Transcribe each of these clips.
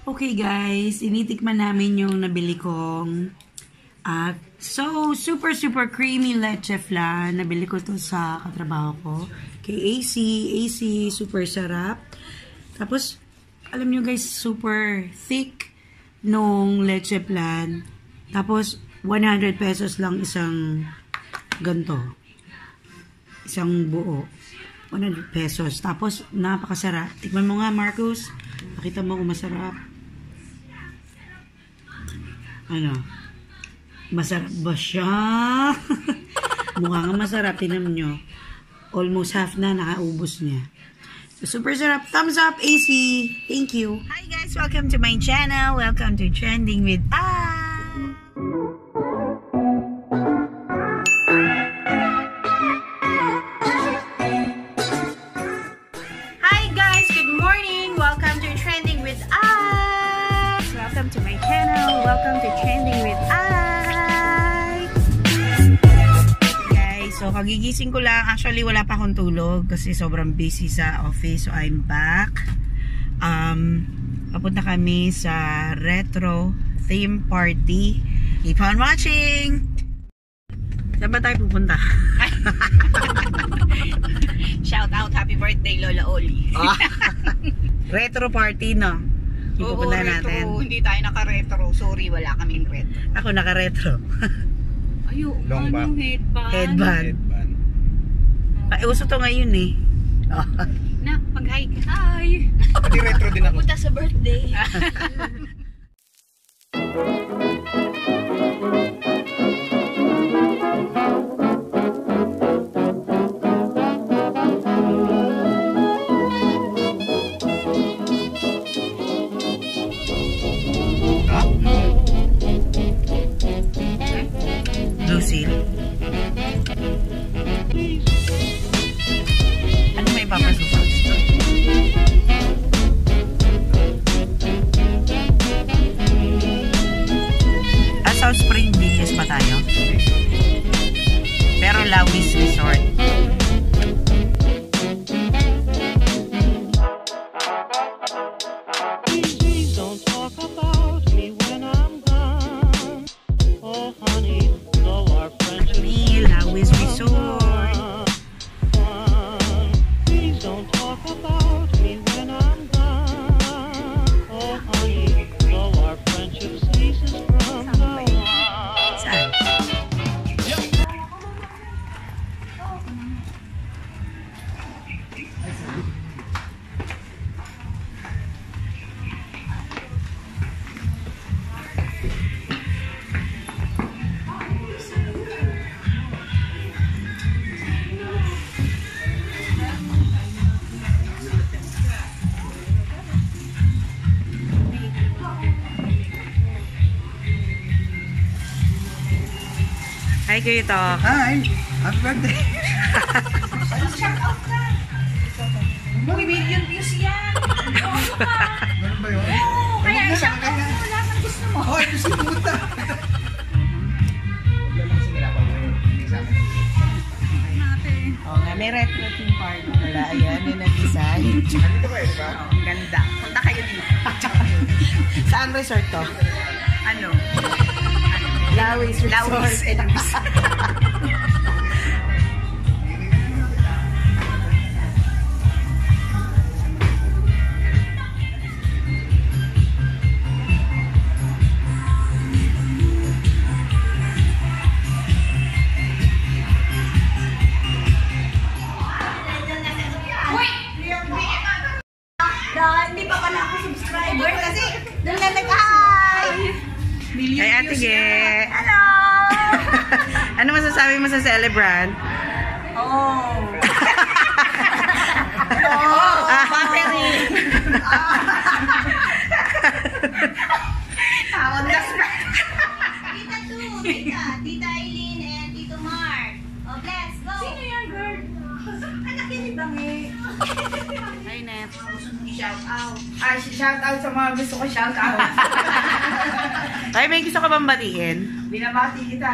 Okay guys, initikman namin yung nabili kong super creamy leche flan. Nabili ko to sa katrabaho ko. Kay AC, super sarap. Tapos, alam nyo guys, super thick nung leche flan. Tapos, 100 pesos lang isang ganto. Isang buo. 100 pesos. Tapos, napakasarap. Tikman mo nga, Marcus. Nakita mo kung masarap. Ano? Masarap ba siya? Mukha nga masarap. Tingnan nyo. Almost half na nakaubos niya. So, super sarap. Thumbs up, AC. Thank you. Hi guys. Welcome to my channel. Welcome to Trending with Hi guys. Good morning. Welcome to Trending with Welcome to my channel. Welcome to Trending with Guys, so kagigising ko lang. Actually, wala pa akong tulog kasi sobrang busy sa office. So, I'm back. Papunta kami sa retro theme party. Keep on watching! Saan ba tayo pupunta? Shout out, happy birthday Lola Oli. Retro party, no? Oo, retro. Hindi tayo naka-retro. Sorry, wala kaming retro. Ako naka-retro. Ayun, Long back. Headband. Ay, uso to ngayon eh. Na, mag-hi ka. Hi! Pati retro din ako. Punta sa birthday. Lucille. Ano may papasukan? South Spring Beaches pa tayo. Pero Lawis Resort. Hi, Kuya Tok. Hi! Happy birthday! Shout out ka. Million views yan. Meron ba yun? Oo, kaya shout out mo. Wala kang gusto mo. Hoy, gusto mo punta! Oo nga, may retro theme party pala. Ayan, yung nag-design. Dito ba eh, diba? Ang ganda. Punta kayo dito. Saan resort to? Ano? Lawis Resort. Lawis and hindi pa pala ako subscriber kasi doon na nag-hi! Ay, Ate Ge. Hello! Ano masasabi mo sa celebrant? Oh! Oh! Battery! Tawag na Tita Tu, Tita Eileen, and Tito Mark. Oh, bless, go! Sino yan, girl? Anak yan ni Bangi. Hi, Net. I-shout out. Shout out sa mga gusto ko shout out. Ay, may gusto ka bang batiin? Binabati kita.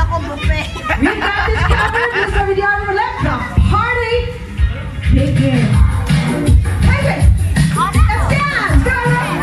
ako, buffet. We got this covered, Mr. Vidiano. Let the party begin. Okay, let's dance. Go ahead.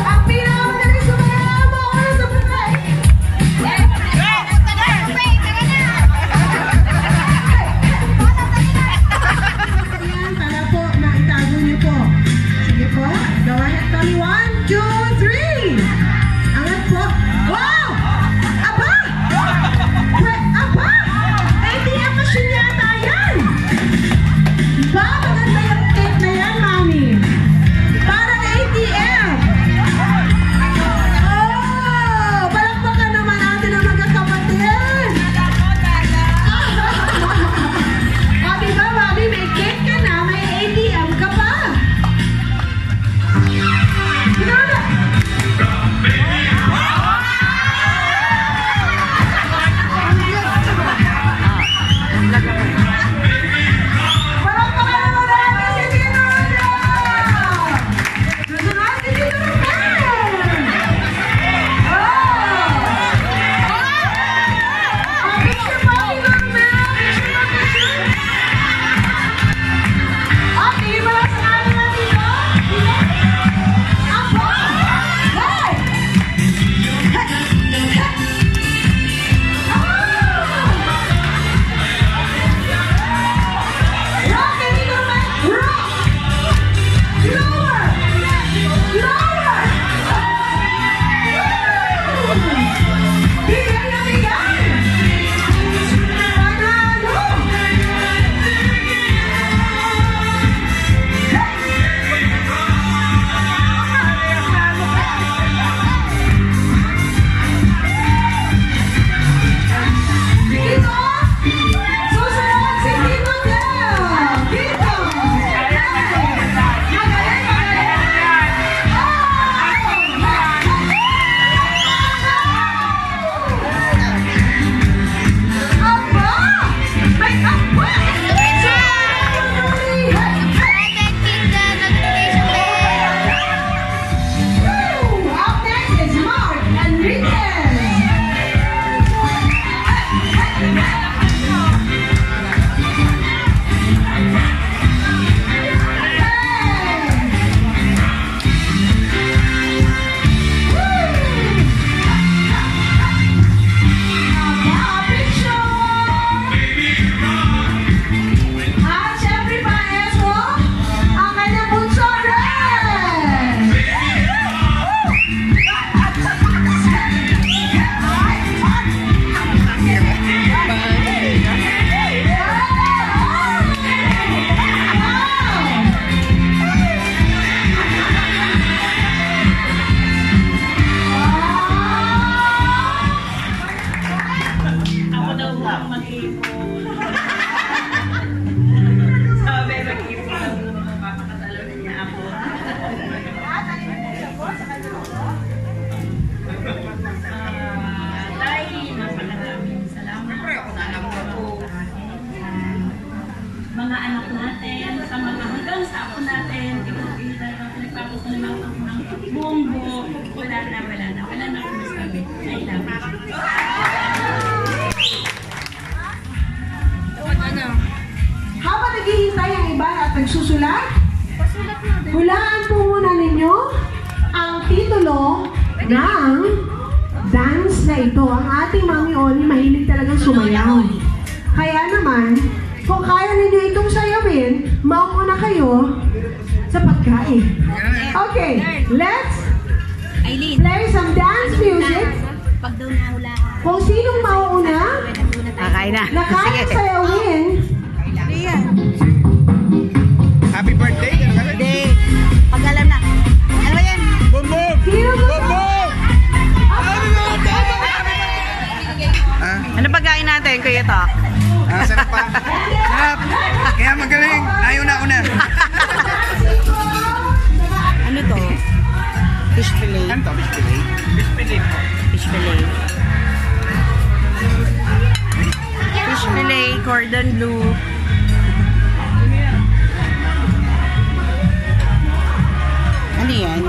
Ang pinakamagaling sumayaw mo ako sa buffet. Ayan, para po, maitago niyo po. Sige po, go ahead, Tony. 1, 2, 3. Angat po. Wow! Aba! Aba! ATM machine yata yan! Ba, maganda yung tape na yan, mami. Parang ATM. Oh! Palakpakan naman natin ang magkakapatid. O, diba, mami, may cake ka na, may ATM ka pa. Ginagawa. Palakpakan naman natin si Tito Roda. Susunod si Tito Roda. Picture po, Tito Roda. Picture. Tingin mo lang sa kanan na dito. Apo! Hey! Rock and Tito Roda. Rock! Lower! Lower! Bigay na bigay! Panalo! Dito! Susunod si Tito Del! Dito! Aba! May aba! Up next is Mark Enriquez! At syempre paes mo ang kanyang bunso rin! Ako daw lang mag-ipon. Sabi, mag-ipon daw naman mapapakatalo na niya ako. Tay, napakaraming salamat sa mga anak natin, sa mga hanggang sa ako natin, kita na nagpapasalamatan ako ng buong buo. Wala na akong masabi. I love you. Habang naghihintay ang iba at nagsusulat, hulaan po muna ninyo ang titulo ng dance na ito. Ang ating Mami Oli mahilig talagang sumayaw. Kaya naman, kung kaya ninyo itong sayawin, mauna kayo sa pagkain. Okay, let's play some dance music. Pag daw nahula ka. Kung sinong mauuna Kakain na. na kaya sayawin, Happy birthday! Hindi. Pag alam na. Ano ba yan? Boom boom! sino Boom mo? boom! Ano pagkain natin, Kuya Tok? Sarap pa. Sarap! Kaya magaling! Ayaw na una! Ano to? Fish fillet. Ano to? Fish fillet? Fish fillet po. Fish fillet. Fish fillet, cordon bleu. Ano yan?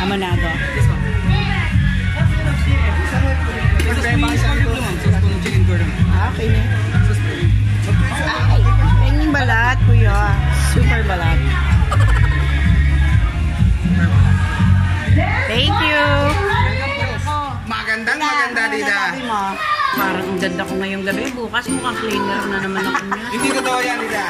Amanado. Okay na. Ay, penging balat, kuya. Super balat. Thank you. Magandang maganda, Tita. Parang ang ganda ko ngayong gabi. Bukas mukhang cleaner na naman ako niya. Hindi totoo yan, Tita.